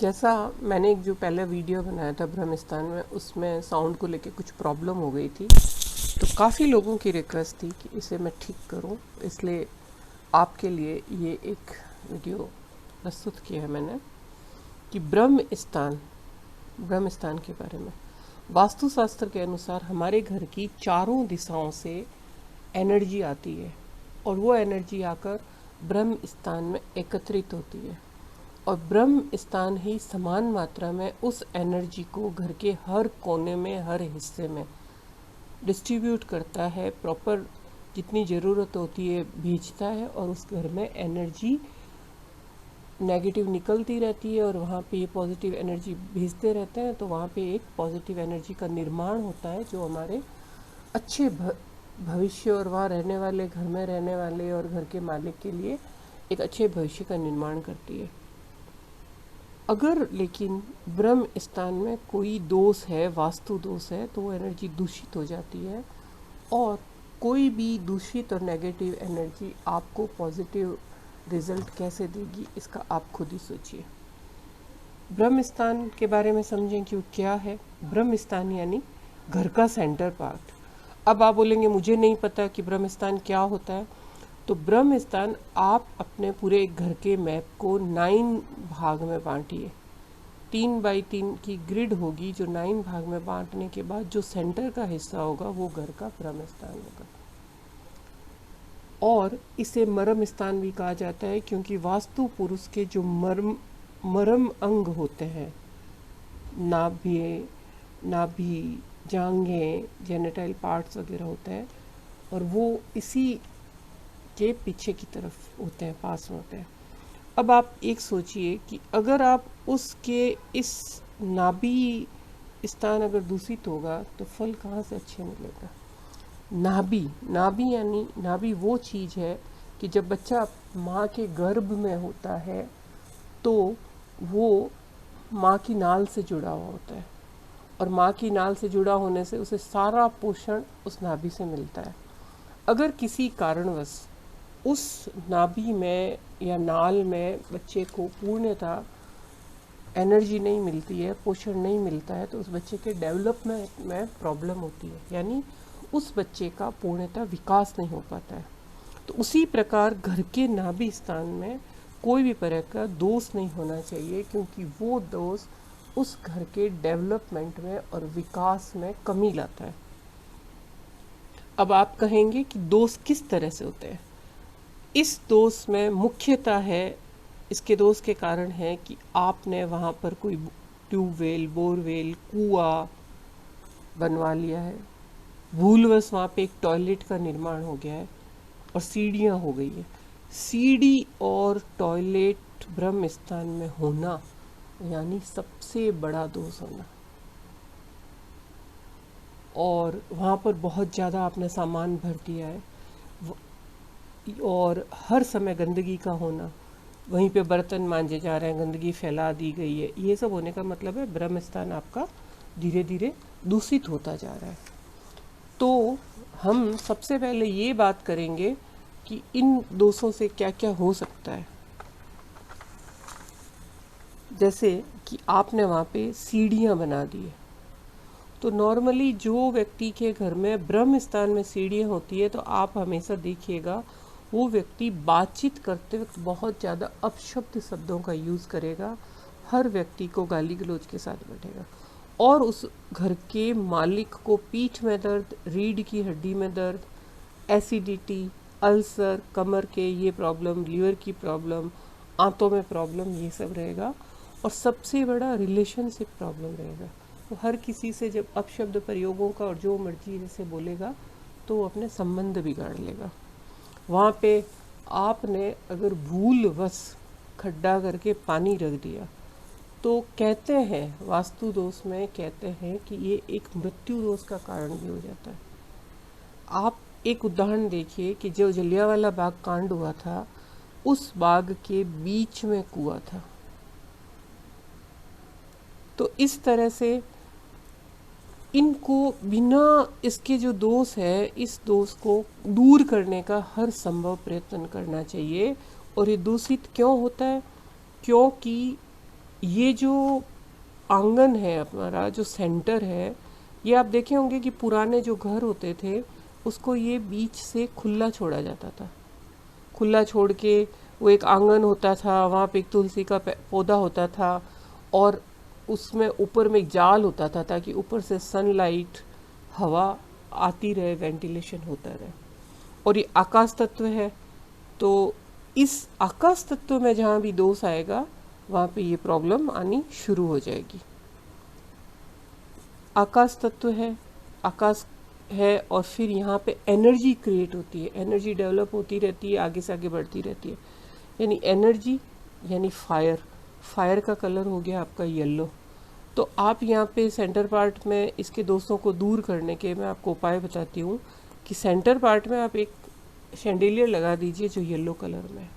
जैसा मैंने एक जो पहले वीडियो बनाया था ब्रह्मिस्तान में, उसमें साउंड को लेके कुछ प्रॉब्लम हो गई थी। तो काफ़ी लोगों की रिक्वेस्ट थी कि इसे मैं ठीक करूं, इसलिए आपके लिए ये एक वीडियो प्रस्तुत किया है मैंने कि ब्रह्मिस्तान के बारे में। वास्तुशास्त्र के अनुसार हमारे घर की चारों दिशाओं से एनर्जी आती है और वो एनर्जी आकर ब्रह्म स्थान में एकत्रित होती है और ब्रह्म स्थान ही समान मात्रा में उस एनर्जी को घर के हर कोने में, हर हिस्से में डिस्ट्रीब्यूट करता है। प्रॉपर जितनी ज़रूरत होती है भेजता है और उस घर में एनर्जी नेगेटिव निकलती रहती है और वहाँ पे ये पॉजिटिव एनर्जी भेजते रहते हैं। तो वहाँ पे एक पॉजिटिव एनर्जी का निर्माण होता है जो हमारे अच्छे भविष्य और वहाँ रहने वाले, घर में रहने वाले और घर के मालिक के लिए एक अच्छे भविष्य का निर्माण करती है। अगर लेकिन ब्रह्म स्थान में कोई दोष है, वास्तु दोष है, तो वो एनर्जी दूषित हो जाती है और कोई भी दूषित और नेगेटिव एनर्जी आपको पॉजिटिव रिजल्ट कैसे देगी, इसका आप खुद ही सोचिए। ब्रह्म स्थान के बारे में समझें कि वो क्या है। ब्रह्म स्थान यानी घर का सेंटर पार्ट। अब आप बोलेंगे मुझे नहीं पता कि ब्रह्म स्थान क्या होता है। तो ब्रह्म स्थान, आप अपने पूरे घर के मैप को 9 भाग में बांटिए। 3 बाई 3 की ग्रिड होगी जो 9 भाग में बांटने के बाद जो सेंटर का हिस्सा होगा वो घर का ब्रह्म स्थान होगा। और इसे मर्म स्थान भी कहा जाता है क्योंकि वास्तु पुरुष के जो मर्म अंग होते हैं, नाभि, जांघें, जेनिटल पार्ट्स वगैरह होते हैं और वो इसी के पीछे की तरफ होते हैं, पास में होते हैं। अब आप एक सोचिए कि अगर आप उसके इस नाभि स्थान अगर दूषित होगा तो फल कहाँ से अच्छे मिलेगा। नाभि वो चीज़ है कि जब बच्चा माँ के गर्भ में होता है तो वो माँ की नाल से जुड़ा हुआ होता है और माँ की नाल से जुड़ा होने से उसे सारा पोषण उस नाभि से मिलता है। अगर किसी कारणवश उस नाभि में या नाल में बच्चे को पूर्णतः एनर्जी नहीं मिलती है, पोषण नहीं मिलता है, तो उस बच्चे के डेवलपमेंट में प्रॉब्लम होती है, यानी उस बच्चे का पूर्णतः विकास नहीं हो पाता है। तो उसी प्रकार घर के नाभि स्थान में कोई भी तरह का दोष नहीं होना चाहिए क्योंकि वो दोष उस घर के डेवलपमेंट में और विकास में कमी लाता है। अब आप कहेंगे कि दोष किस तरह से होते हैं। इस दोष में मुख्यतः है, इसके दोष के कारण है कि आपने वहाँ पर कोई ट्यूबवेल, बोरवेल, कुआं बनवा लिया है, भूलवश वहाँ पे एक टॉयलेट का निर्माण हो गया है और सीढ़ियाँ हो गई है। सीढ़ी और टॉयलेट ब्रह्म स्थान में होना यानी सबसे बड़ा दोष होना। और वहाँ पर बहुत ज़्यादा आपने सामान भर दिया है और हर समय गंदगी का होना, वहीं पे बर्तन मांजे जा रहे हैं, गंदगी फैला दी गई है। ये सब होने का मतलब है ब्रह्म स्थान आपका धीरे धीरे दूषित होता जा रहा है। तो हम सबसे पहले ये बात करेंगे कि इन दोषों से क्या क्या हो सकता है। जैसे कि आपने वहाँ पे सीढ़ियाँ बना दी है, तो नॉर्मली जो व्यक्ति के घर में ब्रह्म स्थान में सीढ़ियाँ होती है तो आप हमेशा देखिएगा वो व्यक्ति बातचीत करते वक्त बहुत ज़्यादा अपशब्द शब्दों का यूज़ करेगा, हर व्यक्ति को गाली गलौज के साथ बैठेगा और उस घर के मालिक को पीठ में दर्द, रीढ़ की हड्डी में दर्द, एसिडिटी, अल्सर, कमर के ये प्रॉब्लम, लीवर की प्रॉब्लम, आंतों में प्रॉब्लम, ये सब रहेगा। और सबसे बड़ा रिलेशनशिप प्रॉब्लम रहेगा। तो हर किसी से जब अपशब्द प्रयोगों का और जो मर्जी जैसे बोलेगा तो वो अपने संबंध बिगाड़ लेगा। वहाँ पे आपने अगर भूलवश खड्डा करके पानी रख दिया तो कहते हैं, वास्तु दोष में कहते हैं कि ये एक मृत्यु दोष का कारण भी हो जाता है। आप एक उदाहरण देखिए कि जो जलियांवाला बाग कांड हुआ था, उस बाग के बीच में कुआं था। तो इस तरह से इनको बिना इसके जो दोष है, इस दोष को दूर करने का हर संभव प्रयत्न करना चाहिए। और ये दूषित क्यों होता है? क्योंकि ये जो आंगन है हमारा, जो सेंटर है, ये आप देखे होंगे कि पुराने जो घर होते थे उसको ये बीच से खुला छोड़ा जाता था। खुला छोड़ के वो एक आंगन होता था, वहाँ पे एक तुलसी का पौधा होता था और उसमें ऊपर में एक जाल होता था ताकि ऊपर से सनलाइट, हवा आती रहे, वेंटिलेशन होता रहे। और ये आकाश तत्व है, तो इस आकाश तत्व में जहाँ भी दोष आएगा वहाँ पे ये प्रॉब्लम आनी शुरू हो जाएगी। आकाश तत्व है, आकाश है, और फिर यहाँ पे एनर्जी क्रिएट होती है, एनर्जी डेवलप होती रहती है, आगे से आगे बढ़ती रहती है। यानी एनर्जी यानी फायर, फायर का कलर हो गया आपका येलो। तो आप यहाँ पे सेंटर पार्ट में इसके दोषों को दूर करने के मैं आपको उपाय बताती हूँ कि सेंटर पार्ट में आप एक शैंडेलियर लगा दीजिए जो येलो कलर में है,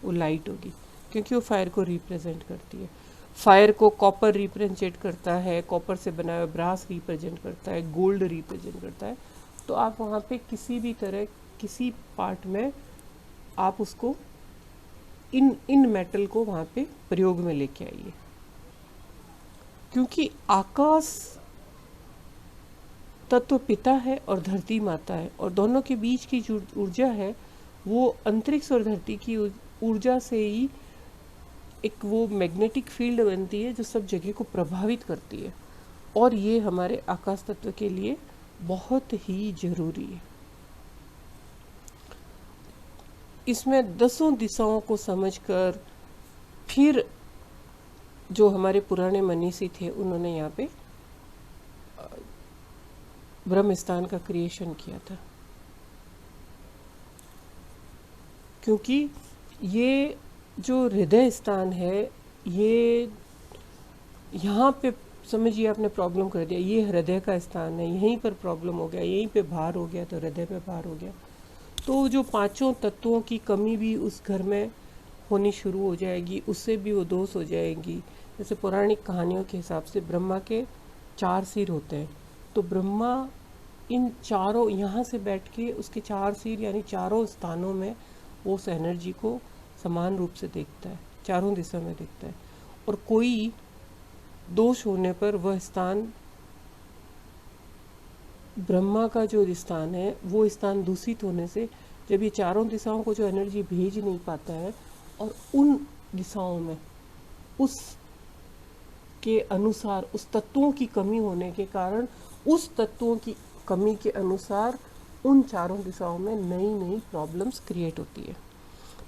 वो लाइट होगी क्योंकि वो फायर को रिप्रेजेंट करती है। फायर को कॉपर रिप्रेजेंट करता है, कॉपर से बना हुआ ब्रास रिप्रेजेंट करता है, गोल्ड रिप्रेजेंट करता है। तो आप वहाँ पे किसी भी तरह किसी पार्ट में आप उसको इन मेटल को वहाँ पे प्रयोग में लेके आइए, क्योंकि आकाश तत्व पिता है और धरती माता है, और दोनों के बीच की जो ऊर्जा है वो अंतरिक्ष और धरती की ऊर्जा से ही एक वो मैग्नेटिक फील्ड बनती है जो सब जगह को प्रभावित करती है, और ये हमारे आकाश तत्व के लिए बहुत ही जरूरी है। इसमें 10 दिशाओं को समझकर फिर जो हमारे पुराने मनीषी थे उन्होंने यहाँ पे ब्रह्म स्थान का क्रिएशन किया था, क्योंकि ये जो हृदय स्थान है, ये यहाँ पे समझिए आपने प्रॉब्लम कर दिया, ये हृदय का स्थान है, यहीं पर प्रॉब्लम हो गया, यहीं पे भार हो गया तो हृदय पे भार हो गया। तो जो 5 तत्वों की कमी भी उस घर में होनी शुरू हो जाएगी, उससे भी वो दोष हो जाएगी। जैसे पौराणिक कहानियों के हिसाब से ब्रह्मा के 4 सिर होते हैं, तो ब्रह्मा इन चारों यहाँ से बैठ के उसके 4 सिर यानी चारों स्थानों में वो उस एनर्जी को समान रूप से देखता है, चारों दिशा में देखता है, और कोई दोष होने पर वह स्थान, ब्रह्मा का जो स्थान है वो स्थान दूषित होने से जब ये चारों दिशाओं को जो एनर्जी भेज नहीं पाता है, और उन दिशाओं में उस के अनुसार उस तत्वों की कमी होने के कारण उस तत्वों की कमी के अनुसार उन चारों दिशाओं में नई नई प्रॉब्लम्स क्रिएट होती है।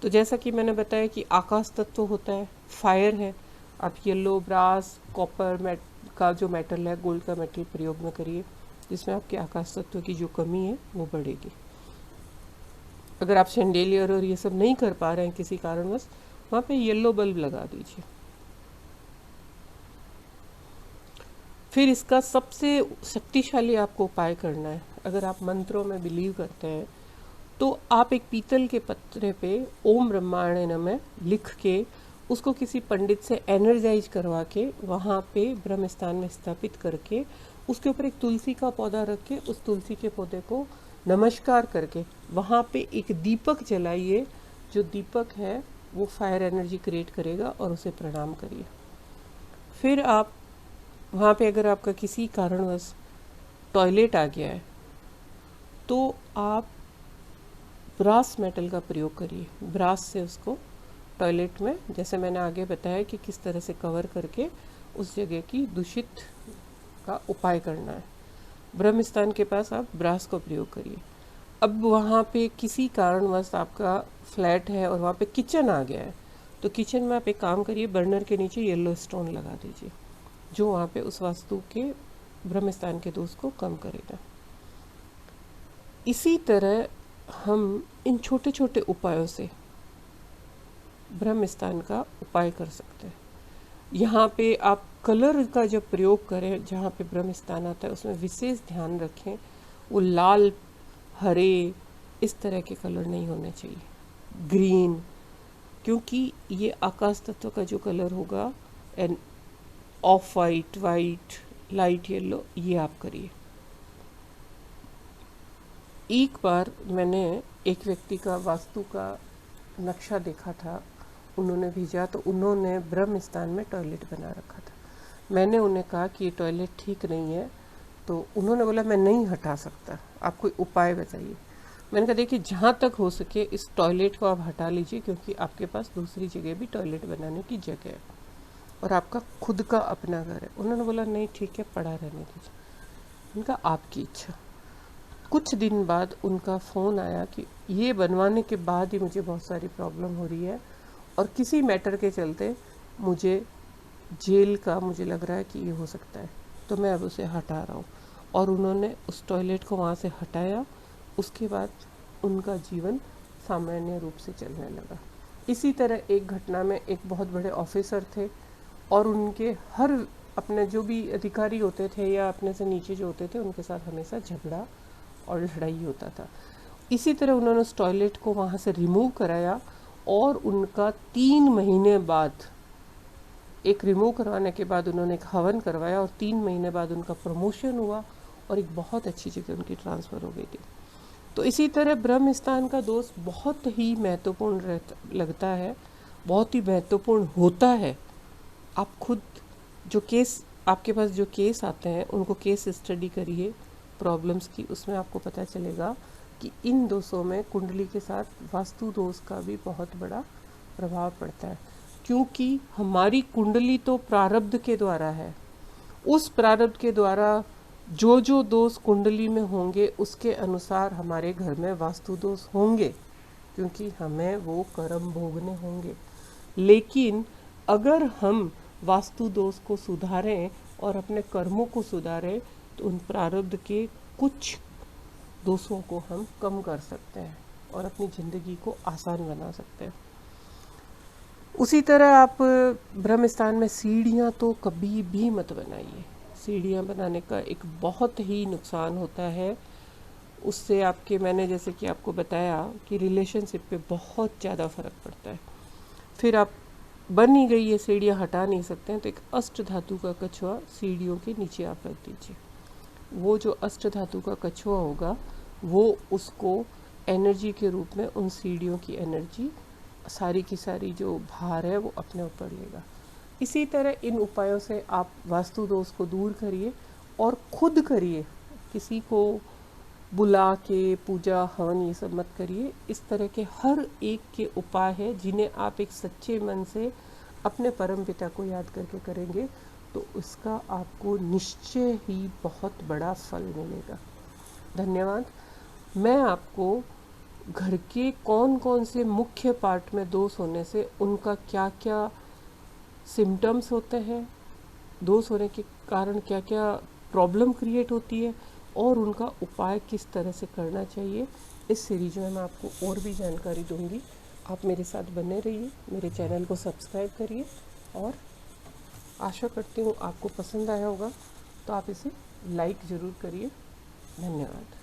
तो जैसा कि मैंने बताया कि आकाश तत्व होता है, फायर है, आप येलो, ब्रास, कॉपर का जो मेटल है, गोल्ड का मेटल प्रयोग में करिए, जिसमें आपके आकाश तत्व की जो कमी है वो बढ़ेगी। अगर आप शैंडेलियर और ये सब नहीं कर पा रहे हैं किसी कारणवश, वहाँ पे येलो बल्ब लगा दीजिए। फिर इसका सबसे शक्तिशाली आपको उपाय करना है, अगर आप मंत्रों में बिलीव करते हैं तो आप एक पीतल के पत्रे पे ओम ब्रह्मांड नमः लिख के उसको किसी पंडित से एनर्जाइज करवा के वहाँ पे ब्रह्म स्थान में स्थापित करके उसके ऊपर एक तुलसी का पौधा रख के उस तुलसी के पौधे को नमस्कार करके वहाँ पे एक दीपक जलाइए। जो दीपक है वो फायर एनर्जी क्रिएट करेगा, और उसे प्रणाम करिए। फिर आप वहाँ पे अगर आपका किसी कारणवश टॉयलेट आ गया है तो आप ब्रास मेटल का प्रयोग करिए, ब्रास से उसको टॉयलेट में, जैसे मैंने आगे बताया कि किस तरह से कवर करके उस जगह की दूषित का उपाय करना है। ब्रह्म स्थान के पास आप ब्रास का प्रयोग करिए। अब वहाँ पे किसी कारणवश आपका फ्लैट है और वहाँ पे किचन आ गया है, तो किचन में आप एक काम करिए, बर्नर के नीचे येलो स्टोन लगा दीजिए, जो वहाँ पे उस वास्तु के ब्रह्म स्थान के दोष को कम करेगा। इसी तरह हम इन छोटे छोटे उपायों से ब्रह्म स्थान का उपाय कर सकते हैं। यहाँ पे आप कलर का जब प्रयोग करें, जहाँ पे ब्रह्म स्थान आता है उसमें विशेष ध्यान रखें, वो लाल, हरे, इस तरह के कलर नहीं होने चाहिए, ग्रीन, क्योंकि ये आकाश तत्व का जो कलर होगा, end of white, white, light yellow, ये आप करिए। एक बार मैंने एक व्यक्ति का वास्तु का नक्शा देखा था, उन्होंने भेजा तो उन्होंने ब्रह्म स्थान में टॉयलेट बना रखा था। मैंने उन्हें कहा कि ये टॉयलेट ठीक नहीं है, तो उन्होंने बोला मैं नहीं हटा सकता, आप कोई उपाय बताइए। मैंने कहा देखिए जहाँ तक हो सके इस टॉयलेट को आप हटा लीजिए, क्योंकि आपके पास दूसरी जगह भी टॉयलेट बनाने की जगह है और आपका खुद का अपना घर है। उन्होंने बोला नहीं ठीक है, पड़ा रहने दीजिए। उनका आपकी इच्छा। कुछ दिन बाद उनका फ़ोन आया कि ये बनवाने के बाद ही मुझे बहुत सारी प्रॉब्लम हो रही है और किसी मैटर के चलते मुझे जेल का मुझे लग रहा है कि ये हो सकता है, तो मैं अब उसे हटा रहा हूँ। और उन्होंने उस टॉयलेट को वहाँ से हटाया। उसके बाद उनका जीवन सामान्य रूप से चलने लगा। इसी तरह एक घटना में एक बहुत बड़े ऑफिसर थे और उनके हर अपने जो भी अधिकारी होते थे या अपने से नीचे जो होते थे उनके साथ हमेशा झगड़ा और लड़ाई होता था। इसी तरह उन्होंने उस टॉयलेट को वहाँ से रिमूव कराया और उनका 3 महीने बाद, एक रिमूव करवाने के बाद उन्होंने एक हवन करवाया और 3 महीने बाद उनका प्रमोशन हुआ और एक बहुत अच्छी जगह उनकी ट्रांसफ़र हो गई थी। तो इसी तरह ब्रह्म स्थान का दोष बहुत ही महत्वपूर्ण लगता है, बहुत ही महत्वपूर्ण होता है। आप खुद जो केस आपके पास जो केस आते हैं उनको केस स्टडी करिए प्रॉब्लम्स की, उसमें आपको पता चलेगा कि इन दोषों में कुंडली के साथ वास्तु दोष का भी बहुत बड़ा प्रभाव पड़ता है, क्योंकि हमारी कुंडली तो प्रारब्ध के द्वारा है। उस प्रारब्ध के द्वारा जो जो दोष कुंडली में होंगे उसके अनुसार हमारे घर में वास्तु दोष होंगे, क्योंकि हमें वो कर्म भोगने होंगे। लेकिन अगर हम वास्तु दोष को सुधारें और अपने कर्मों को सुधारें तो उन प्रारब्ध के कुछ दोषों को हम कम कर सकते हैं और अपनी ज़िंदगी को आसान बना सकते हैं। उसी तरह आप ब्रह्म स्थान में सीढ़ियाँ तो कभी भी मत बनाइए। सीढ़ियाँ बनाने का एक बहुत ही नुकसान होता है। उससे आपके, मैंने जैसे कि आपको बताया कि रिलेशनशिप पे बहुत ज़्यादा फ़र्क पड़ता है। फिर आप बन ही गई ये सीढ़ियाँ हटा नहीं सकते हैं, तो एक अष्ट धातु का कछुआ सीढ़ियों के नीचे आप रख दीजिए। वो जो अष्ट धातु का कछुआ होगा वो उसको एनर्जी के रूप में उन सीढ़ियों की एनर्जी सारी की सारी जो भार है वो अपने ऊपर लेगा। इसी तरह इन उपायों से आप वास्तु दोष को दूर करिए और खुद करिए, किसी को बुला के पूजा हवन ये सब मत करिए। इस तरह के हर एक के उपाय है जिन्हें आप एक सच्चे मन से अपने परम पिता को याद करके करेंगे तो उसका आपको निश्चय ही बहुत बड़ा फल मिलेगा। धन्यवाद। मैं आपको घर के कौन कौन से मुख्य पार्ट में दोष होने से उनका क्या क्या सिम्टम्स होते हैं, दोष होने के कारण क्या क्या प्रॉब्लम क्रिएट होती है और उनका उपाय किस तरह से करना चाहिए, इस सीरीज में मैं आपको और भी जानकारी दूंगी। आप मेरे साथ बने रहिए, मेरे चैनल को सब्सक्राइब करिए और आशा करती हूँ आपको पसंद आया होगा, तो आप इसे लाइक ज़रूर करिए। धन्यवाद।